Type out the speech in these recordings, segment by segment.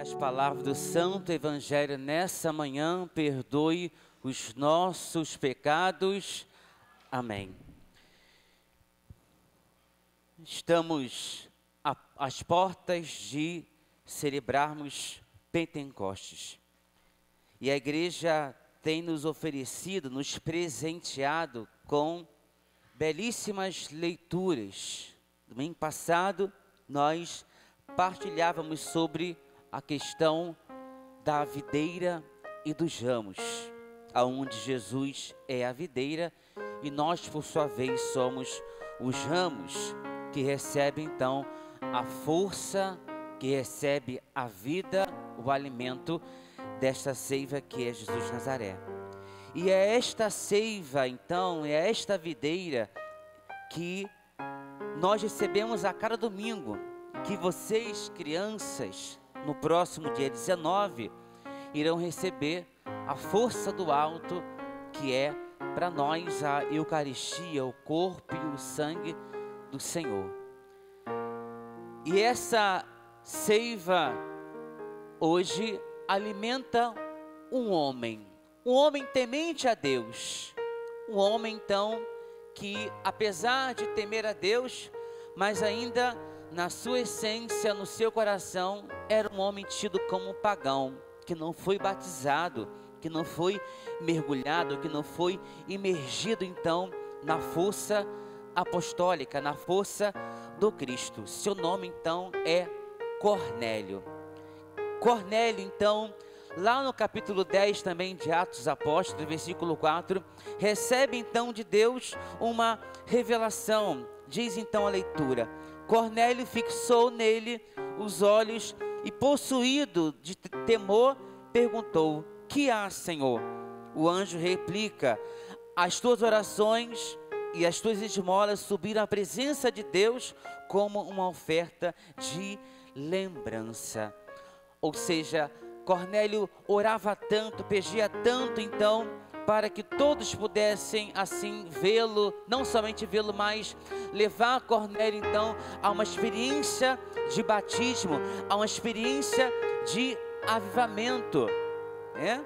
As palavras do Santo Evangelho nessa manhã, perdoe os nossos pecados. Amém. Estamos às portas de celebrarmos Pentecostes. E a igreja tem nos oferecido, nos presenteado com belíssimas leituras. Domingo passado, nós partilhávamos sobre a questão da videira e dos ramos, aonde Jesus é a videira e nós, por sua vez, somos os ramos que recebem então a força, que recebe a vida, o alimento desta seiva que é Jesus de Nazaré. E é esta seiva, então, é esta videira que nós recebemos a cada domingo, que vocês, crianças, no próximo dia 19, irão receber a força do alto, que é para nós a Eucaristia, o corpo e o sangue do Senhor. E essa seiva hoje alimenta um homem temente a Deus, um homem então que, apesar de temer a Deus, mas ainda na sua essência, no seu coração, era um homem tido como pagão, que não foi batizado, que não foi mergulhado, que não foi imergido então na força apostólica, na força do Cristo. Seu nome então é Cornélio. Cornélio então, lá no capítulo 10 também de Atos dos Apóstolos, versículo 4, recebe então de Deus uma revelação. Diz então a leitura: Cornélio fixou nele os olhos e, possuído de temor, perguntou: que há, Senhor? O anjo replica: as tuas orações e as tuas esmolas subiram à presença de Deus como uma oferta de lembrança. Ou seja, Cornélio orava tanto, pedia tanto então, para que todos pudessem assim vê-lo, não somente vê-lo, mas levar Cornélio então a uma experiência de batismo, a uma experiência de avivamento, né?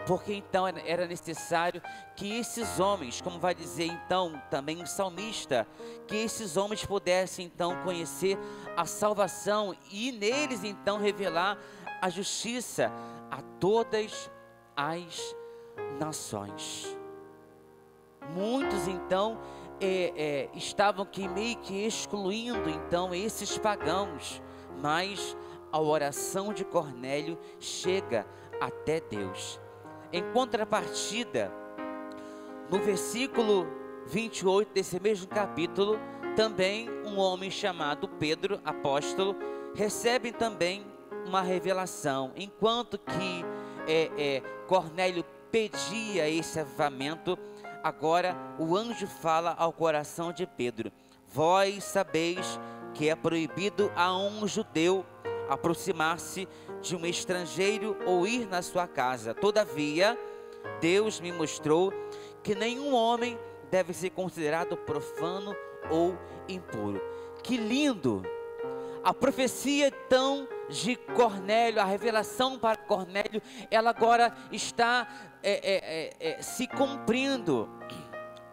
Porque então era necessário que esses homens, como vai dizer então também o salmista, que esses homens pudessem então conhecer a salvação e neles então revelar a justiça a todas as nações. Muitos então estavam meio que excluindo então esses pagãos, mas a oração de Cornélio chega até Deus. Em contrapartida, no versículo 28 desse mesmo capítulo, também um homem chamado Pedro, apóstolo, recebe também uma revelação. Enquanto que Cornélio pedia esse avivamento, agora o anjo fala ao coração de Pedro: vós sabeis que é proibido a um judeu aproximar-se de um estrangeiro ou ir na sua casa. Todavia, Deus me mostrou que nenhum homem deve ser considerado profano ou impuro. Que lindo! A profecia então de Cornélio, a revelação para Cornélio, ela agora está se cumprindo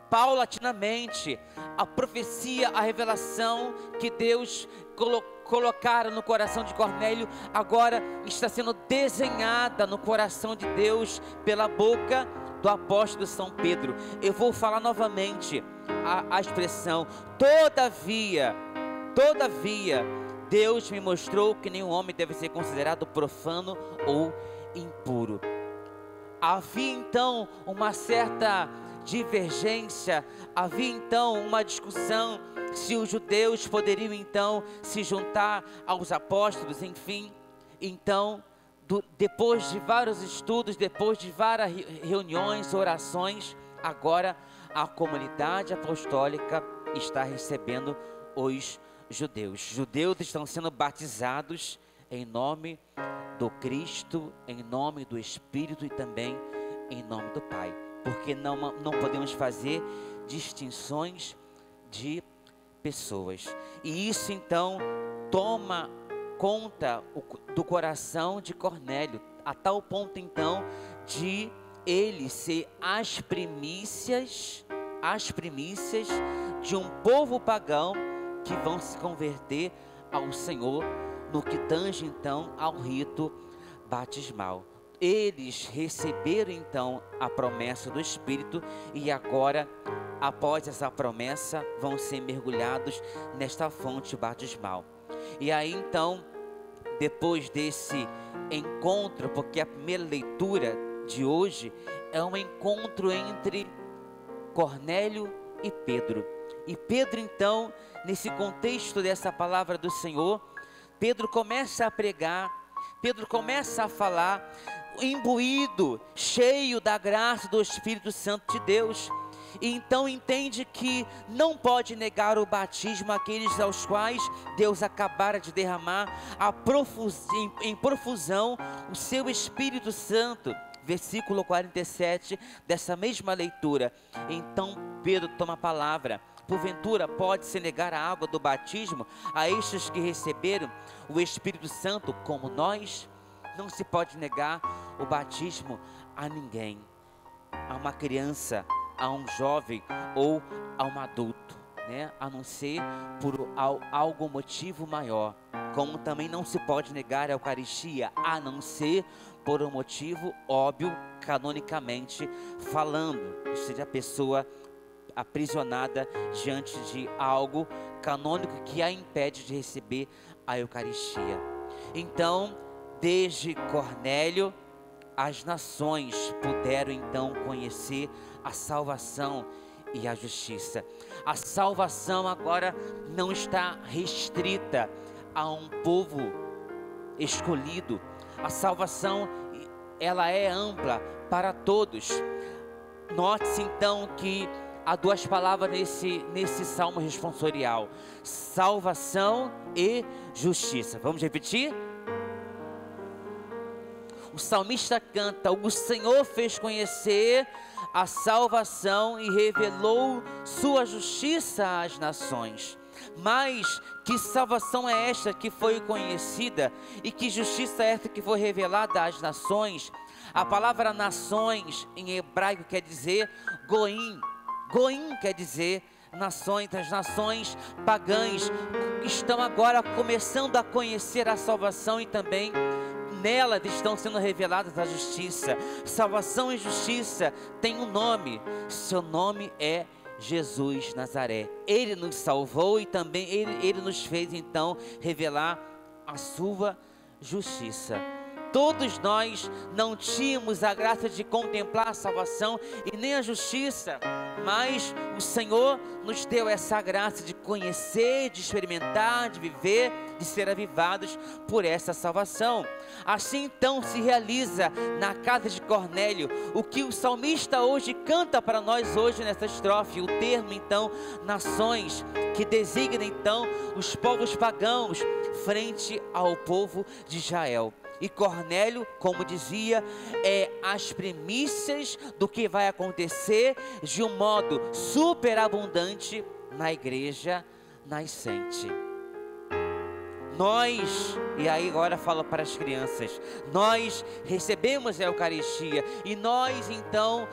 paulatinamente. A profecia, a revelação que Deus colocaram no coração de Cornélio, agora está sendo desenhada no coração de Deus pela boca do apóstolo São Pedro. Eu vou falar novamente a expressão: todavia, Deus me mostrou que nenhum homem deve ser considerado profano ou impuro. Havia então uma certa divergência, havia então uma discussão se os judeus poderiam então se juntar aos apóstolos, enfim. Então, depois de vários estudos, depois de várias reuniões, orações, agora a comunidade apostólica está recebendo os judeus. Judeus estão sendo batizados em nome do Cristo, em nome do Espírito e também em nome do Pai, porque não podemos fazer distinções de pessoas. E isso então toma conta do coração de Cornélio, a tal ponto então de ele ser as primícias de um povo pagão que vão se converter ao Senhor no que tange então ao rito batismal. Eles receberam então a promessa do Espírito e agora, após essa promessa, vão ser mergulhados nesta fonte batismal. E aí então, depois desse encontro, porque a primeira leitura de hoje é um encontro entre Cornélio e Pedro. E Pedro então, nesse contexto dessa palavra do Senhor, Pedro começa a pregar, Pedro começa a falar, imbuído, cheio da graça do Espírito Santo de Deus. E então entende que não pode negar o batismo àqueles aos quais Deus acabara de derramar em profusão o seu Espírito Santo. Versículo 47 dessa mesma leitura. Então Pedro toma a palavra: porventura pode-se negar a água do batismo a estes que receberam o Espírito Santo como nós? Não se pode negar o batismo a ninguém, a uma criança, a um jovem ou a um adulto, né? A não ser por algum motivo maior. Como também não se pode negar a Eucaristia, a não ser por um motivo óbvio, canonicamente falando, seja a pessoa aprisionada diante de algo canônico que a impede de receber a Eucaristia. Então, desde Cornélio, as nações puderam então conhecer a salvação e a justiça. A salvação agora não está restrita a um povo escolhido. A salvação, ela é ampla para todos. Note-se então que há duas palavras nesse salmo responsorial: salvação e justiça. Vamos repetir? O salmista canta: o Senhor fez conhecer a salvação e revelou sua justiça às nações. Mas que salvação é esta que foi conhecida e que justiça é esta que foi revelada às nações? A palavra nações em hebraico quer dizer goim. Goim quer dizer nações. As nações pagãs estão agora começando a conhecer a salvação e também nelas estão sendo reveladas a justiça. Salvação e justiça tem um nome. Seu nome é Jesus Nazaré. Ele nos salvou e também ele nos fez então revelar a sua justiça. Todos nós não tínhamos a graça de contemplar a salvação e nem a justiça, mas o Senhor nos deu essa graça de conhecer, de experimentar, de viver, de ser avivados por essa salvação. Assim então se realiza na casa de Cornélio o que o salmista hoje canta para nós hoje nessa estrofe, o termo então nações, que designa então os povos pagãos frente ao povo de Israel. E Cornélio, como dizia, é as primícias do que vai acontecer de um modo superabundante na igreja nascente. Nós, e aí agora falo para as crianças, nós recebemos a Eucaristia e nós então,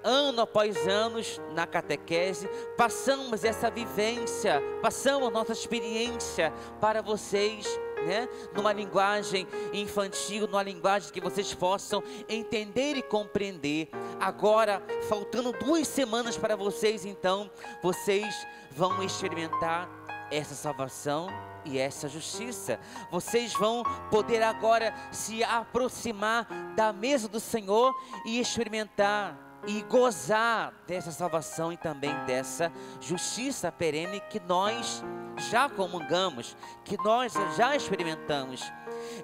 ano após ano, na catequese, passamos essa vivência, passamos nossa experiência para vocês, né? Numa linguagem infantil, numa linguagem que vocês possam entender e compreender. Agora, faltando 2 semanas para vocês, então, vocês vão experimentar essa salvação e essa justiça. Vocês vão poder agora se aproximar da mesa do Senhor e experimentar e gozar dessa salvação e também dessa justiça perene que nós já comungamos, que nós já experimentamos.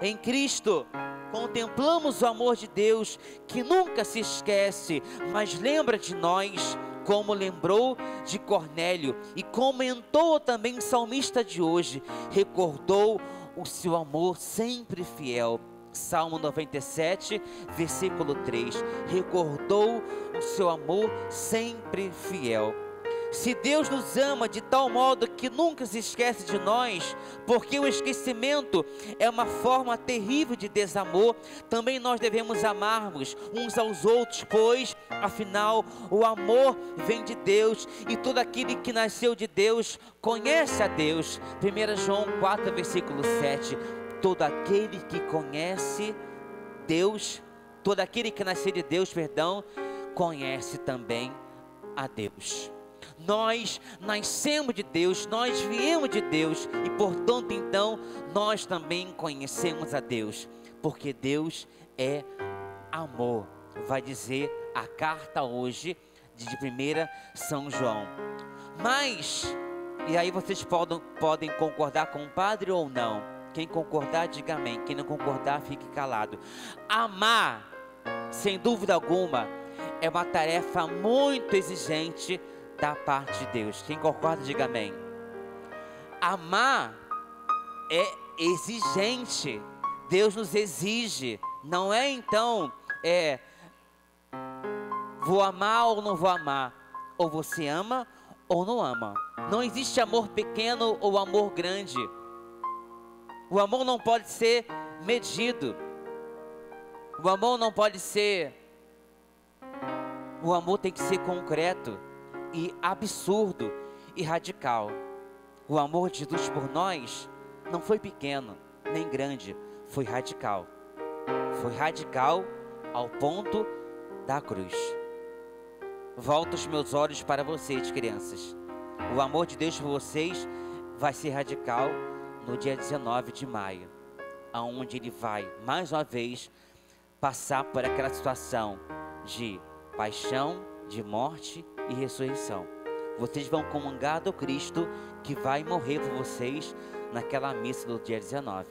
Em Cristo contemplamos o amor de Deus que nunca se esquece, mas lembra de nós, como lembrou de Cornélio e comentou também o salmista de hoje, recordou o seu amor sempre fiel. Salmo 97, versículo 3, recordou o seu amor sempre fiel. Se Deus nos ama de tal modo que nunca se esquece de nós, porque o esquecimento é uma forma terrível de desamor, também nós devemos amarmos uns aos outros, pois, afinal, o amor vem de Deus, e todo aquele que nasceu de Deus conhece a Deus. 1 João 4, versículo 7. Todo aquele que conhece Deus, todo aquele que nasceu de Deus, conhece também a Deus. Nós nascemos de Deus, nós viemos de Deus, e portanto então nós também conhecemos a Deus, porque Deus é amor, vai dizer a carta hoje de 1 São João. Mas, e aí vocês podem concordar com o padre ou não. Quem concordar, diga amém. Quem não concordar, fique calado. Amar, sem dúvida alguma, é uma tarefa muito exigente da parte de Deus. Quem concorda, diga amém. Amar é exigente. Deus nos exige. Não é então, vou amar ou não vou amar. Ou você ama ou não ama. Não existe amor pequeno ou amor grande. O amor não pode ser medido. O amor não pode ser... O amor tem que ser concreto e absurdo e radical. O amor de Jesus por nós não foi pequeno nem grande, foi radical. Foi radical ao ponto da cruz. Volto os meus olhos para vocês, crianças. O amor de Deus por vocês vai ser radical no dia 19 de maio, aonde Ele vai, mais uma vez, passar por aquela situação de paixão, de morte e ressurreição. Vocês vão comungar do Cristo que vai morrer por vocês naquela missa do dia 19.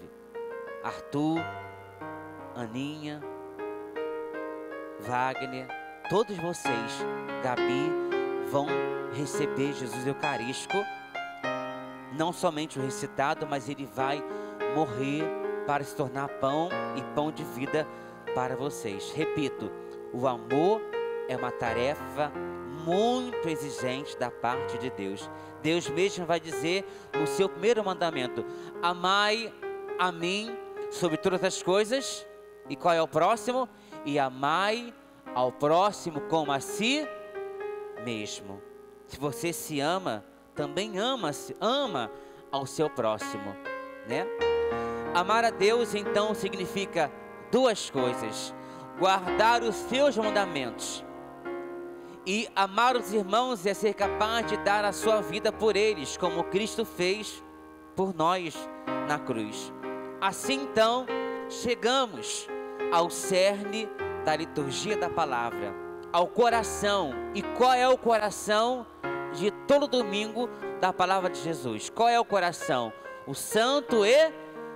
Arthur, Aninha, Wagner, todos vocês, Gabi, vão receber Jesus Eucarístico, não somente o recitado, mas Ele vai morrer para se tornar pão e pão de vida para vocês. Repito, o amor é uma tarefa muito exigente da parte de Deus. Deus mesmo vai dizer no seu primeiro mandamento: amai a mim sobre todas as coisas. E qual é o próximo? E amai ao próximo como a si mesmo. Se você se ama, também ama ao seu próximo, né? Amar a Deus então significa duas coisas: guardar os seus mandamentos. E amar os irmãos é ser capaz de dar a sua vida por eles, como Cristo fez por nós na cruz. Assim então, chegamos ao cerne da liturgia da palavra, ao coração. E qual é o coração de todo domingo da palavra de Jesus? Qual é o coração? O Santo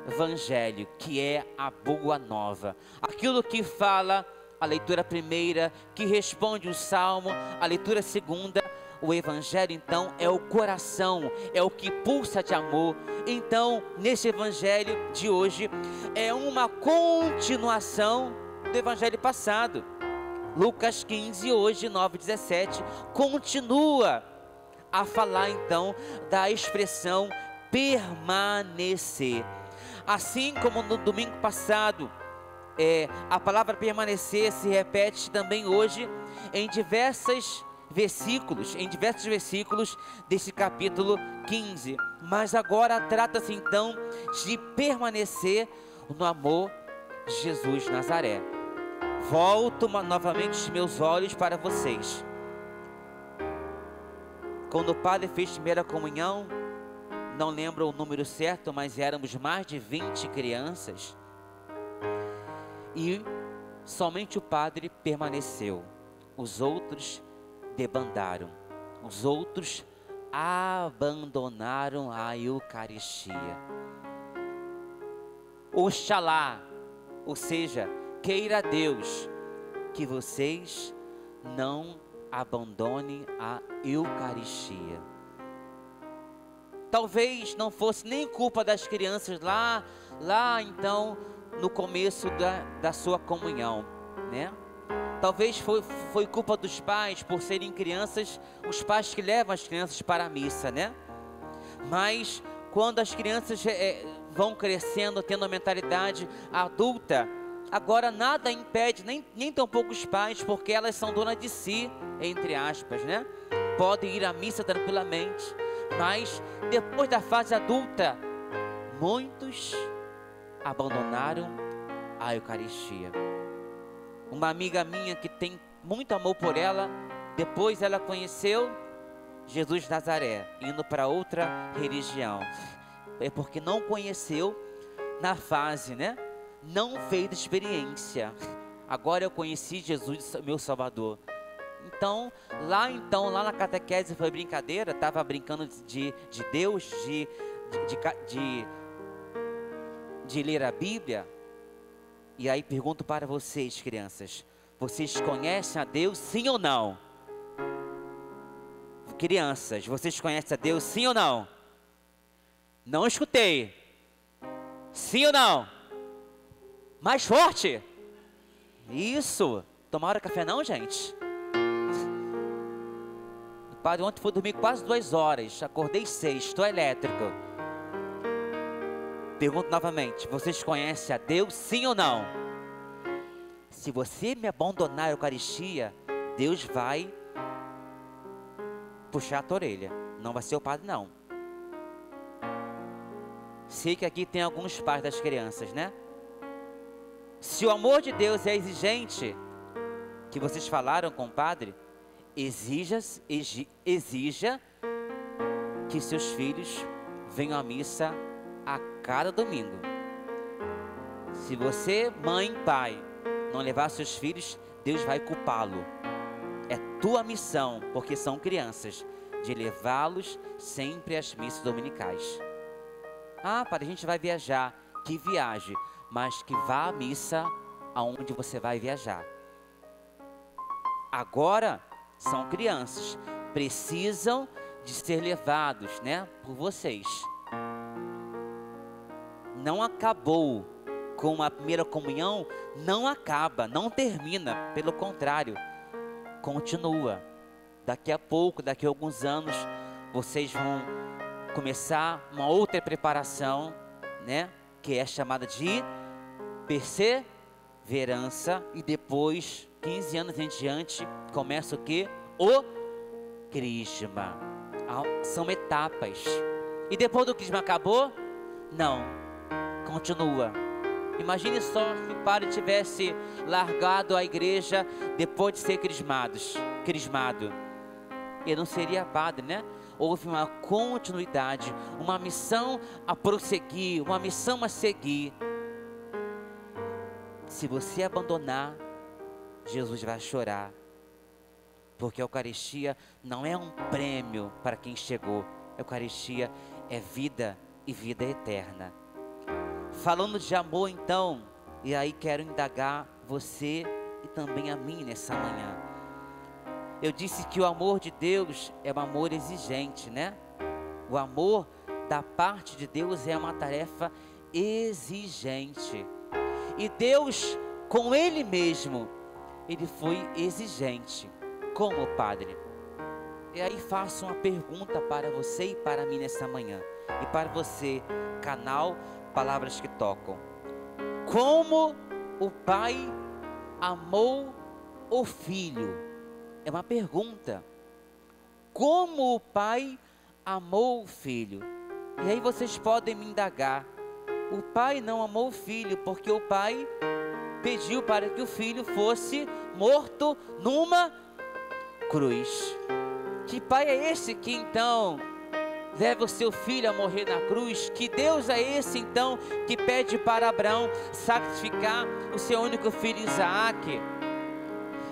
Evangelho, que é a boa nova. Aquilo que fala a leitura primeira, que responde o salmo, a leitura segunda. O Evangelho então é o coração, é o que pulsa de amor. Então, nesse Evangelho de hoje, é uma continuação do Evangelho passado. Lucas 15, hoje 9:17, continua a falar então da expressão permanecer. Assim como no domingo passado, a palavra permanecer se repete também hoje em diversos versículos desse capítulo 15. Mas agora trata-se então de permanecer no amor de Jesus de Nazaré. Volto novamente os meus olhos para vocês. Quando o padre fez primeira comunhão, não lembro o número certo, mas éramos mais de 20 crianças. E somente o padre permaneceu. Os outros debandaram. Os outros abandonaram a Eucaristia. Oxalá, ou seja, queira Deus que vocês não abandonem a Eucaristia. Talvez não fosse nem culpa das crianças lá então no começo da sua comunhão, né? Talvez foi culpa dos pais, por serem crianças, os pais que levam as crianças para a missa, né? Mas quando as crianças vão crescendo, tendo a mentalidade adulta, agora nada impede, nem tão poucos pais, porque elas são donas de si, entre aspas, né? Podem ir à missa tranquilamente, mas depois da fase adulta, muitos abandonaram a Eucaristia. Uma amiga minha que tem muito amor por ela, depois ela conheceu Jesus de Nazaré, indo para outra religião. É porque não conheceu na fase, né? Não fez experiência. Agora eu conheci Jesus, meu Salvador. Então, lá na catequese foi brincadeira, estava brincando de Deus, de ler a Bíblia. E aí pergunto para vocês, crianças, vocês conhecem a Deus, sim ou não? Crianças, vocês conhecem a Deus, sim ou não? Não escutei. Sim ou não? Mais forte. Isso. Tomaram café não, gente? O padre ontem foi dormir quase 2 horas. Acordei 6, estou elétrico. Pergunto novamente, vocês conhecem a Deus, sim ou não? Se você me abandonar a Eucaristia, Deus vai puxar a tua orelha. Não vai ser o padre, não. Sei que aqui tem alguns pais das crianças, né? Se o amor de Deus é exigente, que vocês falaram com o padre, exija que seus filhos venham à missa a cada domingo. Se você, mãe, pai, não levar seus filhos, Deus vai culpá-lo. É tua missão, porque são crianças, de levá-los sempre às missas dominicais. Ah, padre, a gente vai viajar. Que viaje, mas que vá à missa aonde você vai viajar. Agora são crianças, precisam de ser levados, né, por vocês. Não acabou com a primeira comunhão, não acaba, não termina, pelo contrário, continua. Daqui a pouco, daqui a alguns anos, vocês vão começar uma outra preparação, né, que é chamada de perseverança, e depois, 15 anos em diante, começa o que? O crisma. São etapas. E depois do crisma acabou? Não, continua. Imagine só se o padre tivesse largado a igreja depois de ser crismado. Ele não seria padre, né? Houve uma continuidade, uma missão a prosseguir, uma missão a seguir. Se você abandonar, Jesus vai chorar, porque a Eucaristia não é um prêmio para quem chegou. A Eucaristia é vida e vida eterna. Falando de amor, então, e aí quero indagar você e também a mim nessa manhã. Eu disse que o amor de Deus é um amor exigente, né? O amor da parte de Deus é uma tarefa exigente. E Deus, com Ele mesmo, Ele foi exigente. Como, Padre? E aí faço uma pergunta para você e para mim nessa manhã. E para você, canal Palavras que Tocam. Como o Pai amou o Filho? É uma pergunta. Como o Pai amou o Filho? E aí vocês podem me indagar. O Pai não amou o Filho, porque o Pai pediu para que o Filho fosse morto numa cruz. Que Pai é esse que então leva o seu Filho a morrer na cruz? Que Deus é esse então que pede para Abraão sacrificar o seu único filho Isaque?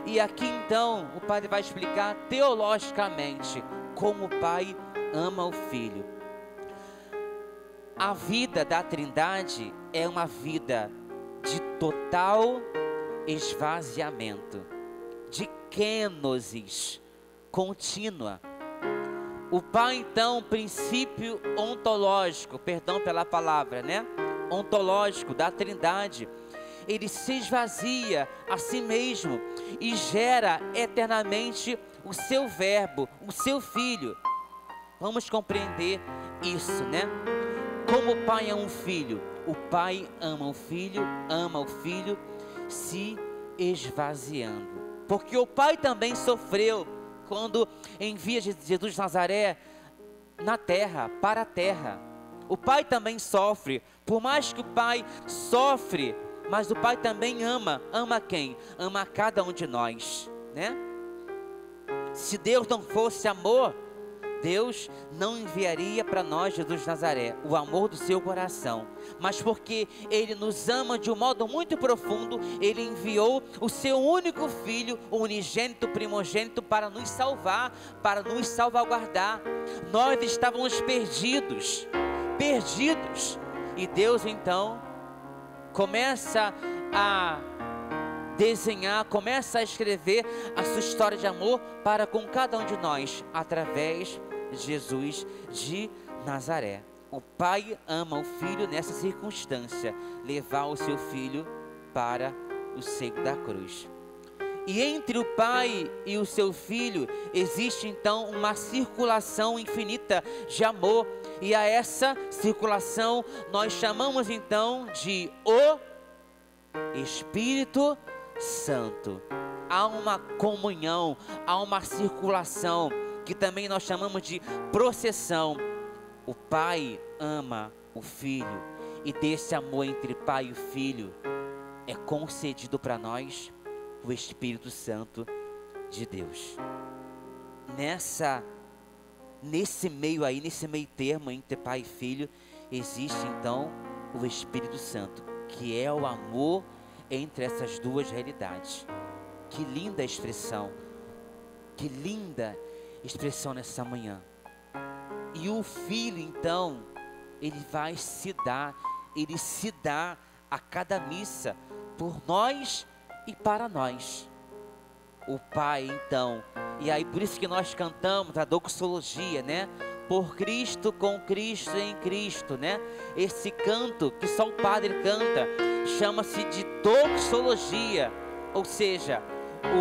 E aqui então o Padre vai explicar teologicamente como o Pai ama o Filho. A vida da Trindade é uma vida de total esvaziamento, de kenosis contínua. O Pai então, princípio ontológico, perdão pela palavra, né? Ontológico da Trindade. ele se esvazia a si mesmo e gera eternamente o seu verbo, o seu filho. Vamos compreender isso, né? Como o pai ama um filho, o pai ama o filho se esvaziando. Porque o pai também sofreu quando envia Jesus de Nazaré na terra, para a terra. O pai também sofre, por mais que o pai sofre, mas o pai também ama. Ama quem? Ama cada um de nós, né? Se Deus não fosse amor, Deus não enviaria para nós Jesus de Nazaré, o amor do seu coração. Mas porque Ele nos ama de um modo muito profundo, Ele enviou o seu único Filho, o unigênito primogênito, para nos salvar, para nos salvaguardar. Nós estávamos perdidos. E Deus então começa a desenhar, começa a escrever a sua história de amor para com cada um de nós, através de Jesus de Nazaré. O pai ama o filho nessa circunstância, levar o seu filho para o seio da cruz. E entre o pai e o seu filho existe então uma circulação infinita de amor, e a essa circulação nós chamamos então de o Espírito Santo. Há uma comunhão, há uma circulação que também nós chamamos de processão. O pai ama o filho, e desse amor entre pai e filho é concedido para nós o Espírito Santo de Deus. Nesse meio termo entre pai e filho, existe então o Espírito Santo, que é o amor entre essas duas realidades. Que linda expressão, que linda expressão nessa manhã. E o filho então, ele se dá a cada missa, por nós e para nós. O pai então, e aí por isso que nós cantamos a doxologia, né? Por Cristo, com Cristo, em Cristo, né? Esse canto que só o padre canta chama-se de doxologia, ou seja,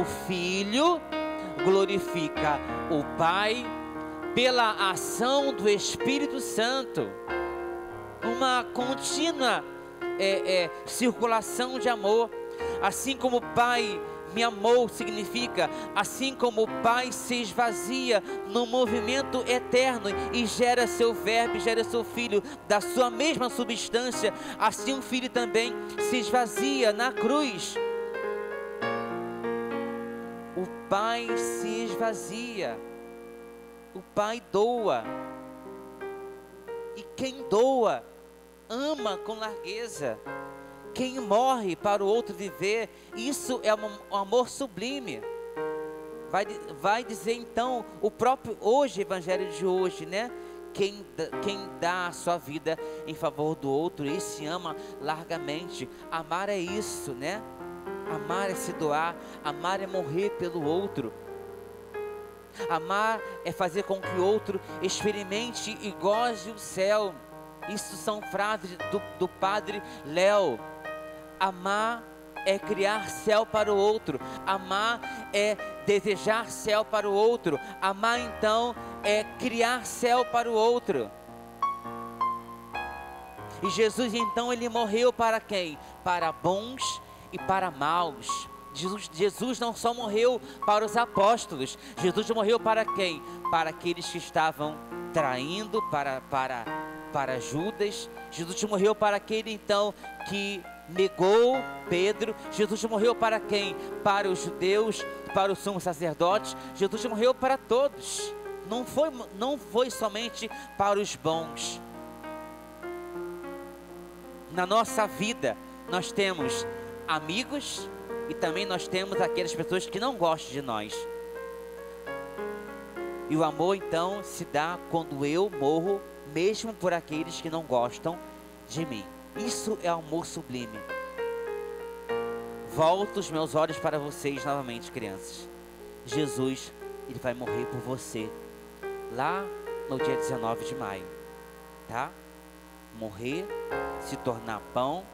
o filho glorifica o pai pela ação do Espírito Santo. Uma contínua circulação de amor. Assim como o pai me amou, significa, assim como o pai se esvazia no movimento eterno e gera seu verbo, gera seu filho da sua mesma substância, assim o filho também se esvazia na cruz. O pai se esvazia, o pai doa, e quem doa ama com largueza. Quem morre para o outro viver, isso é um amor sublime. Vai dizer então o próprio evangelho de hoje, né? Quem dá a sua vida em favor do outro, esse ama largamente. Amar é isso, né? Amar é se doar, amar é morrer pelo outro. Amar é fazer com que o outro experimente e goze o céu. Isso são frases do padre Léo. Amar é criar céu para o outro. Amar é desejar céu para o outro. Amar então é criar céu para o outro. E Jesus então, ele morreu para quem? Para bons e para maus. Jesus não só morreu para os apóstolos. Jesus morreu para quem? Para aqueles que estavam traindo, para Judas. Jesus morreu para aquele então que negou Pedro. Jesus morreu para quem? Para os judeus, para os sumos sacerdotes. Jesus morreu para todos. Não foi somente para os bons. Na nossa vida nós temos amigos e também nós temos aquelas pessoas que não gostam de nós. E o amor então se dá quando eu morro mesmo por aqueles que não gostam de mim. Isso é amor sublime. Volto os meus olhos para vocês novamente, crianças. Jesus, ele vai morrer por você lá no dia 19 de maio, tá? Morrer, se tornar pão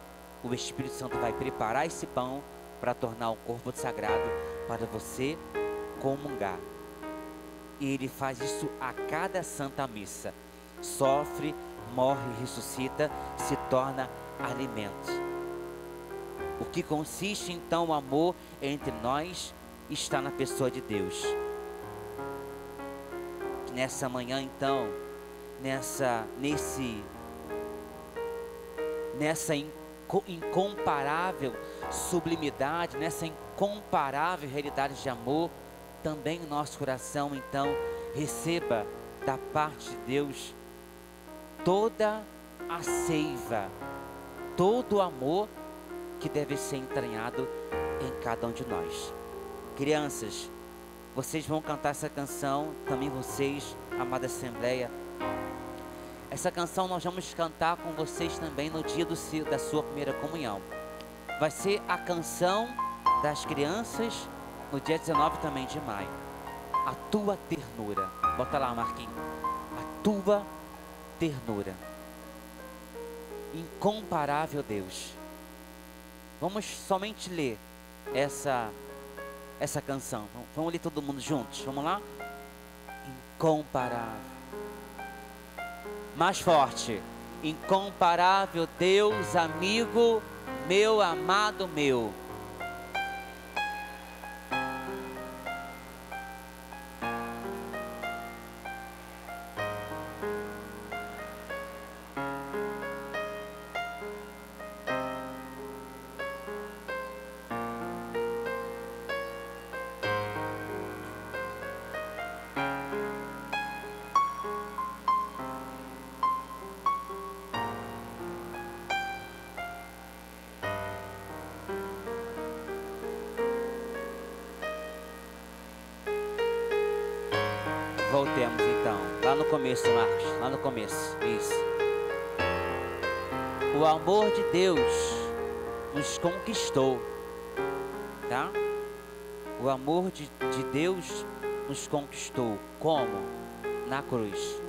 o Espírito Santo vai preparar esse pão para tornar o corpo sagrado para você comungar. E ele faz isso a cada santa missa. Sofre, morre, ressuscita, se torna alimento. O que consiste então o amor entre nós está na pessoa de Deus. Nessa manhã então, nessa incomparável sublimidade, nessa incomparável realidade de amor, também o nosso coração então receba da parte de Deus toda a seiva, todo o amor que deve ser entranhado em cada um de nós. Crianças, vocês vão cantar essa canção, também vocês, amada Assembleia. Essa canção nós vamos cantar com vocês também no dia da sua primeira comunhão. Vai ser a canção das crianças no dia 19 também de maio. A tua ternura. Bota lá, Marquinhos. A tua ternura. Incomparável Deus. Vamos somente ler essa canção. Vamos ler todo mundo juntos. Vamos lá? Incomparável. Mais forte. Incomparável Deus, amigo meu, amado meu. Voltemos então, lá no começo, Marcos, lá no começo, isso. O amor de Deus nos conquistou, tá? O amor de Deus nos conquistou, como? Na cruz.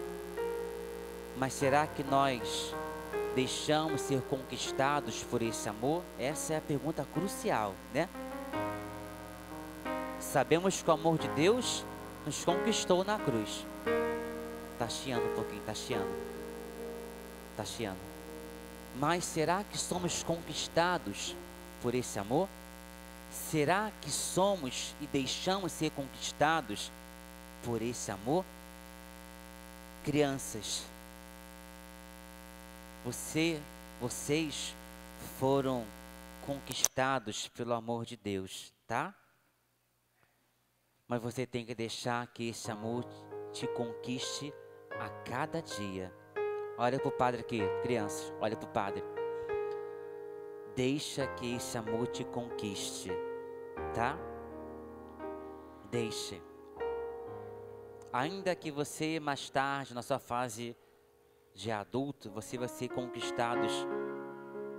Mas será que nós deixamos ser conquistados por esse amor? Essa é a pergunta crucial, né? Sabemos que o amor de Deus nos conquistou na cruz. Tá chiando um pouquinho, tá chiando. Tá chiando. Mas será que somos conquistados por esse amor? Será que somos e deixamos ser conquistados por esse amor? Crianças, vocês foram conquistados pelo amor de Deus, tá? Mas você tem que deixar que esse amor te conquiste a cada dia. Olha para o padre aqui, crianças, olha para o padre. Deixa que esse amor te conquiste, tá? Deixe. Ainda que você mais tarde, na sua fase de adulto, você vai ser conquistados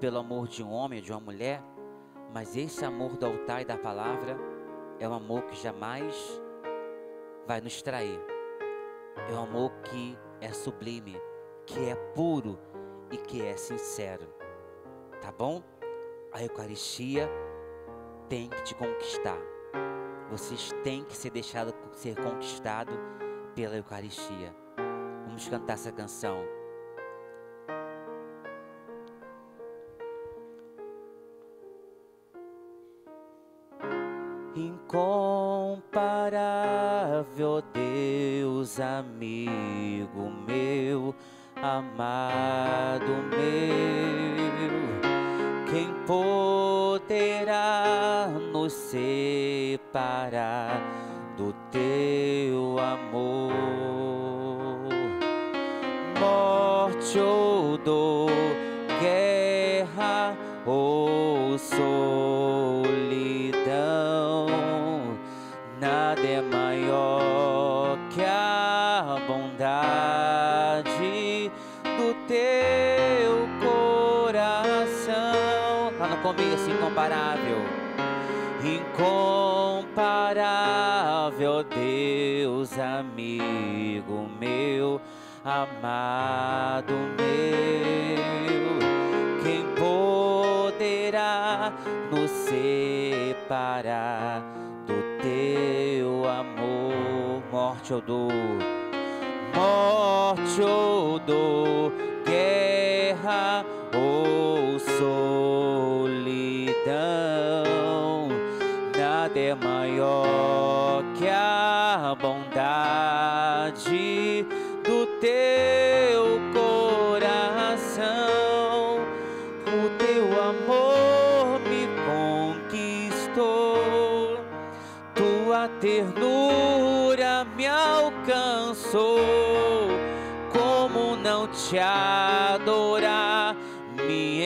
pelo amor de um homem ou de uma mulher, mas esse amor do altar e da palavra é um amor que jamais vai nos trair. É um amor que é sublime, que é puro e que é sincero. Tá bom? A Eucaristia tem que te conquistar. Vocês têm que ser deixados ser conquistados pela Eucaristia. Vamos cantar essa canção. Incomparável Deus, amigo meu, amado meu, quem poderá nos separar do teu amor? Morte ou dor, guerra ou solidão, nada é maior que a bondade do teu coração. Lá no começo, incomparável. Incomparável Deus, amigo meu, amado meu, quem poderá poderá nos separar do teu amor. Morte ou dor, guerra ou solidão, nada é maior que a bondade do teu coração. O teu amor me conquistou, tua ternura me alcançou. Como não te adorar, me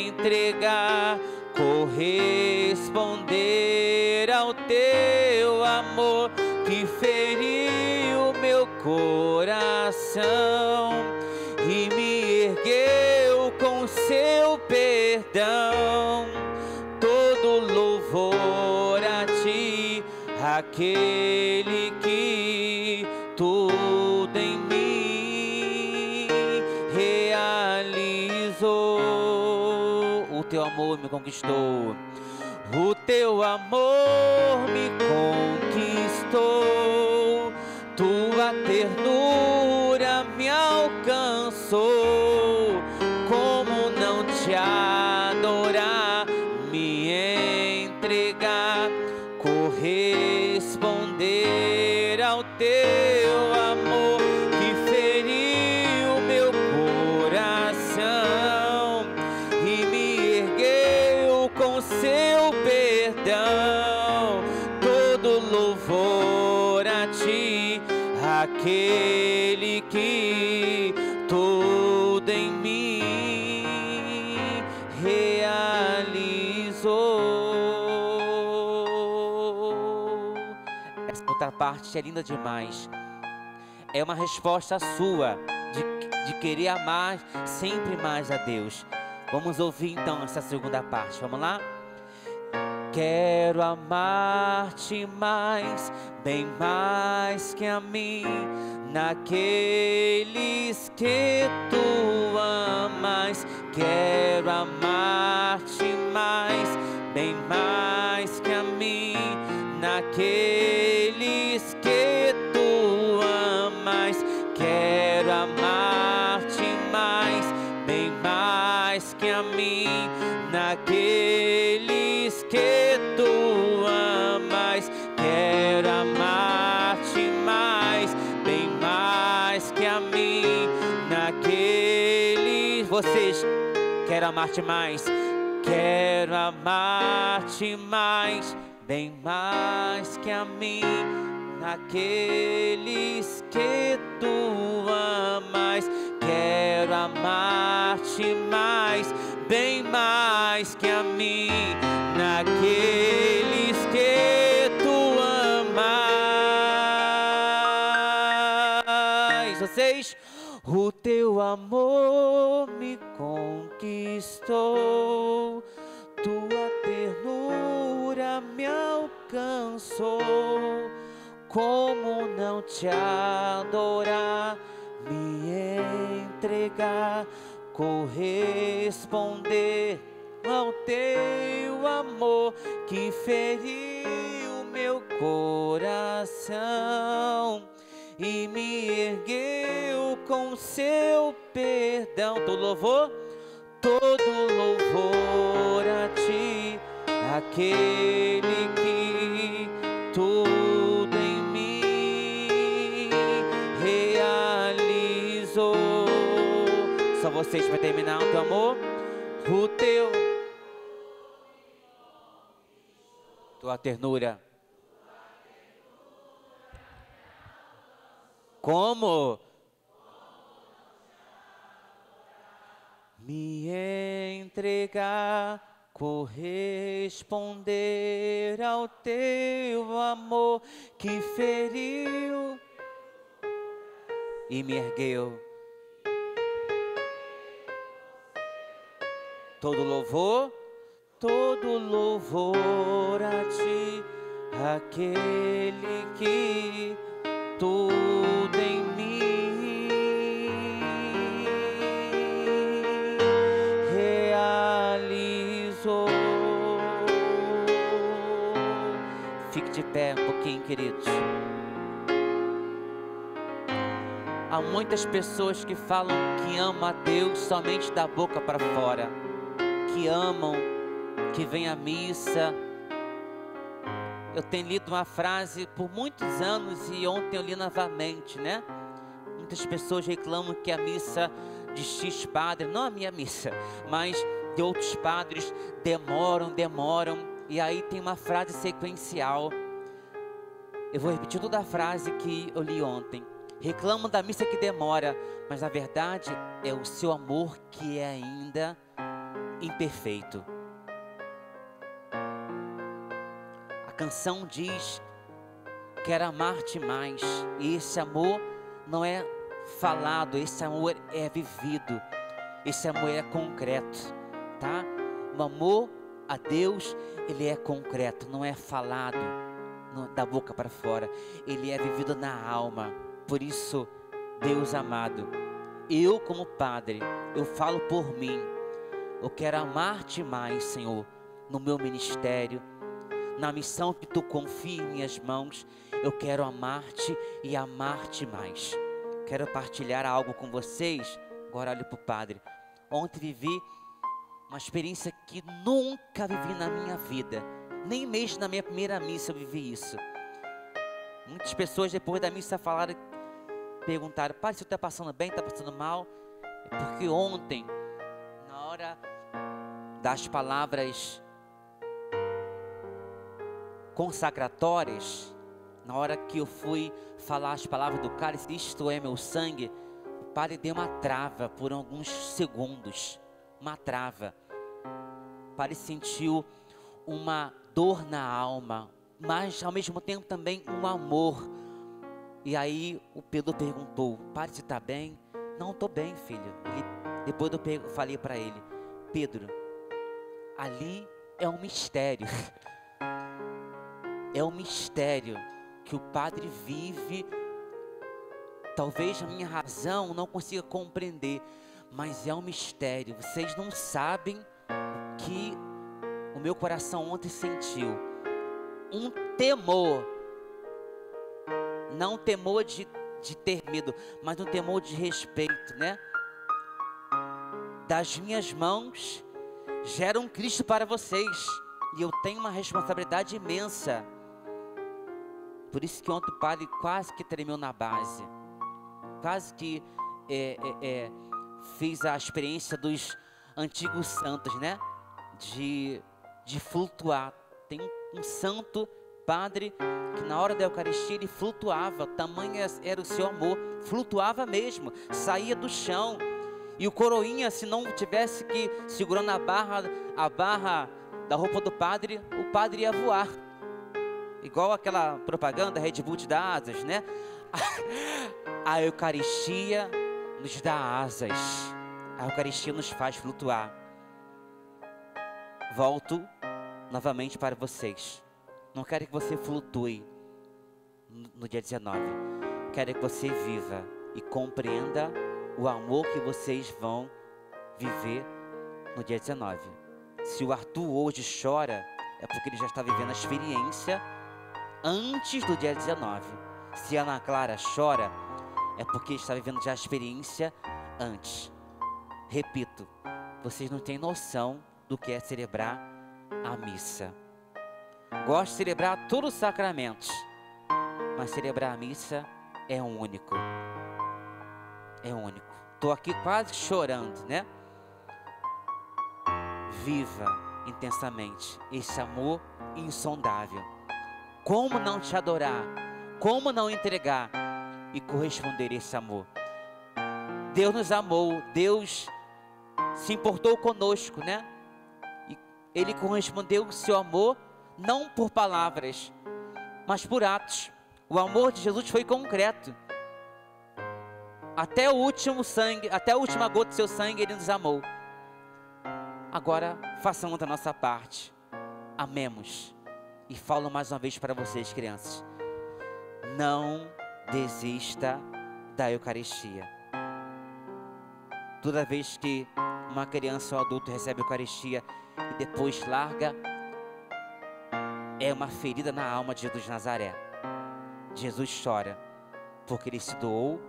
entregar, corresponder ao teu amor que feriu meu coração e me ergueu com seu perdão. Todo louvor a ti, aquele que tudo em mim realizou. O teu amor me conquistou, o teu amor me conquistou, tua ternura me alcançou. Como não te adorar, me entregar, corresponder ao teu amor que feriu meu coração e me ergueu com seu perdão. Todo louvor a ti, aquele que tudo em mim realizou. Essa outra parte é linda demais. É uma resposta sua de querer amar sempre mais a Deus. Vamos ouvir então essa segunda parte. Vamos lá? Quero amar-te mais, bem mais que a mim, naqueles que tu amas. Quero amar-te mais, bem mais que a mim, naqueles que tu amas. Quero amar-te mais, bem mais que a mim, naqueles que tu amas. Quero amar-te mais, bem mais que a mim, naqueles... Vocês, quero amar-te mais. Quero amar-te mais, bem mais que a mim, naqueles que tu amas. Quero amar-te mais, bem mais que a mim, naqueles que tu amas. Vocês, o teu amor me conquistou, tua ternura me alcançou. Como não te adorar, me entregar, corresponder ao teu amor que feriu meu coração e me ergueu com seu perdão. Todo louvor a ti, aquele que tudo em mim realizou. Só vocês para terminar o teu amor, o teu, tua ternura. Como? Me entregar, corresponder ao teu amor que feriu e me ergueu. Todo louvor a ti, aquele que tudo em mim realiza. Fique de pé um pouquinho, queridos. Há muitas pessoas que falam que amam a Deus somente da boca para fora, que amam, que vêm à missa. Eu tenho lido uma frase por muitos anos e ontem eu li novamente, né? Muitas pessoas reclamam que a missa de X padre, não a minha missa, mas de outros padres, demoram. E aí tem uma frase sequencial. Eu vou repetir toda a frase que eu li ontem. Reclamam da missa que demora, mas na verdade é o seu amor que é ainda imperfeito. A canção diz: quero amar-te mais. E esse amor não é falado, esse amor é vivido, esse amor é concreto, tá? O amor a Deus, ele é concreto, não é falado da boca para fora, ele é vivido na alma. Por isso, Deus amado, eu como padre, eu falo por mim, eu quero amar-te mais, Senhor, no meu ministério, na missão que tu confia em minhas mãos. Eu quero amar-te e amar-te mais. Quero partilhar algo com vocês. Agora olho para o padre. Ontem vivi uma experiência que nunca vivi na minha vida, nem mesmo na minha primeira missa eu vivi isso. Muitas pessoas depois da missa perguntaram: padre, você está passando bem, está passando mal? É porque ontem, na hora das palavras consagratórias, na hora que eu fui falar as palavras do cálice, isto é meu sangue, o padre deu uma trava por alguns segundos, uma trava. O padre sentiu uma dor na alma, mas ao mesmo tempo também um amor. E aí o Pedro perguntou: padre, você está bem? Não, estou bem, filho. Depois eu falei para ele: Pedro, ali é um mistério. É um mistério que o padre vive. Talvez a minha razão não consiga compreender, mas é um mistério. Vocês não sabem o que o meu coração ontem sentiu. Um temor. Não um temor de ter medo, mas um temor de respeito, né? Das minhas mãos gera um Cristo para vocês, e eu tenho uma responsabilidade imensa. Por isso que ontem o padre quase que tremeu na base, quase que fiz a experiência dos antigos santos, né? De flutuar. Tem um santo padre que na hora da Eucaristia ele flutuava, tamanho era o seu amor, flutuava mesmo, saía do chão. E o coroinha, se não tivesse que segurando a barra da roupa do padre, o padre ia voar. Igual aquela propaganda Red Bull dá asas, né? A Eucaristia nos dá asas. A Eucaristia nos faz flutuar. Volto novamente para vocês. Não quero que você flutue no dia 19. Quero que você viva e compreenda o amor que vocês vão viver no dia 19. Se o Arthur hoje chora, é porque ele já está vivendo a experiência antes do dia 19. Se a Ana Clara chora, é porque está vivendo já a experiência antes. Repito, vocês não têm noção do que é celebrar a missa. Gosto de celebrar todos os sacramentos, mas celebrar a missa é único. É único. Estou aqui quase chorando, né? Viva intensamente esse amor insondável. Como não te adorar? Como não entregar e corresponder a esse amor? Deus nos amou, Deus se importou conosco, né? E Ele correspondeu o seu amor não por palavras, mas por atos. O amor de Jesus foi concreto. Até o último sangue, até a última gota do seu sangue, Ele nos amou. Agora, façamos a nossa parte. Amemos. E falo mais uma vez para vocês, crianças: não desista da Eucaristia. Toda vez que uma criança ou adulto recebe a Eucaristia e depois larga, é uma ferida na alma de Jesus de Nazaré. Jesus chora porque ele se doou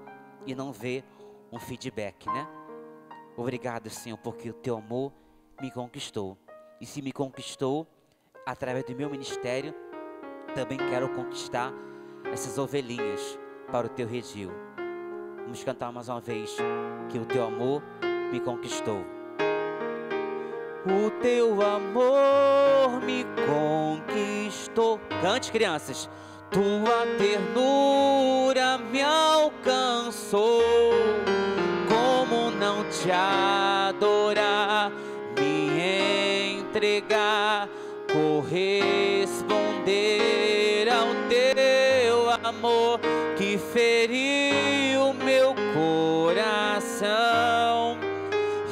e não vê um feedback, né? Obrigado, Senhor, porque o teu amor me conquistou. E se me conquistou, através do meu ministério, também quero conquistar essas ovelhinhas para o teu redil. Vamos cantar mais uma vez, que o teu amor me conquistou. O teu amor me conquistou. Cante, crianças. Tua ternura me alcançou. Como não te adorar, me entregar, corresponder ao teu amor que feriu meu coração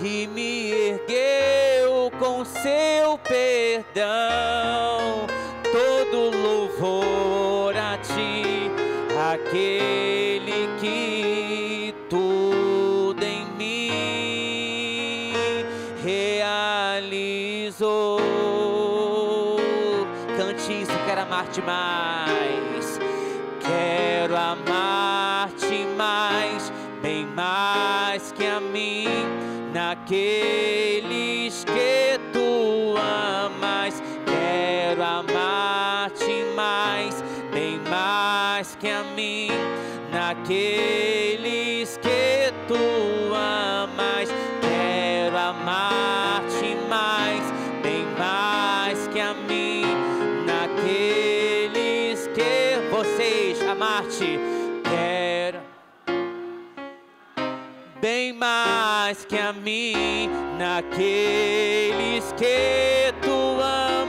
e me ergueu com seu perdão. Todo louvor a ti, aquele que tudo em mim realizou. Cante isso, quero amar-te mais, quero amar-te mais, bem mais que a mim, naqueles que tu amas. Quero amar-te mais, bem mais que a mim, naqueles que tu amas. Quero amar-te mais, bem mais que a mim, naqueles que vocês amar-te. Quero bem mais que a mim, naqueles que tu amas.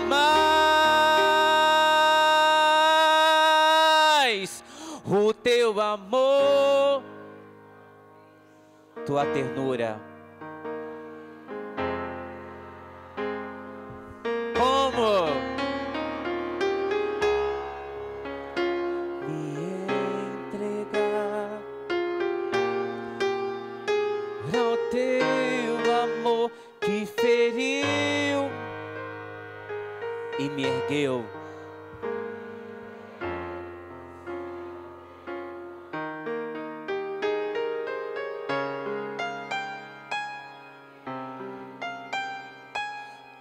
O teu amor, tua ternura, como me entregar ao teu amor que feriu e me ergueu.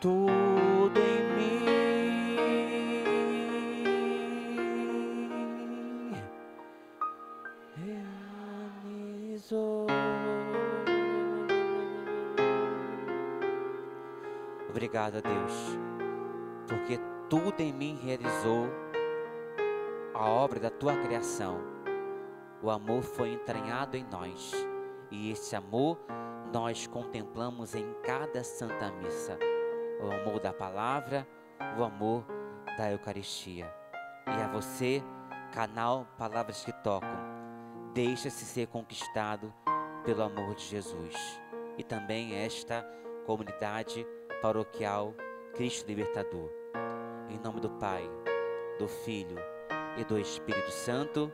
Tudo em mim realizou. Obrigado a Deus, porque tudo em mim realizou a obra da tua criação. O amor foi entranhado em nós, e esse amor nós contemplamos em cada Santa Missa. O amor da palavra, o amor da Eucaristia. E a você, canal Palavras que Tocam, deixa-se ser conquistado pelo amor de Jesus. E também esta comunidade paroquial Cristo Libertador. Em nome do Pai, do Filho e do Espírito Santo.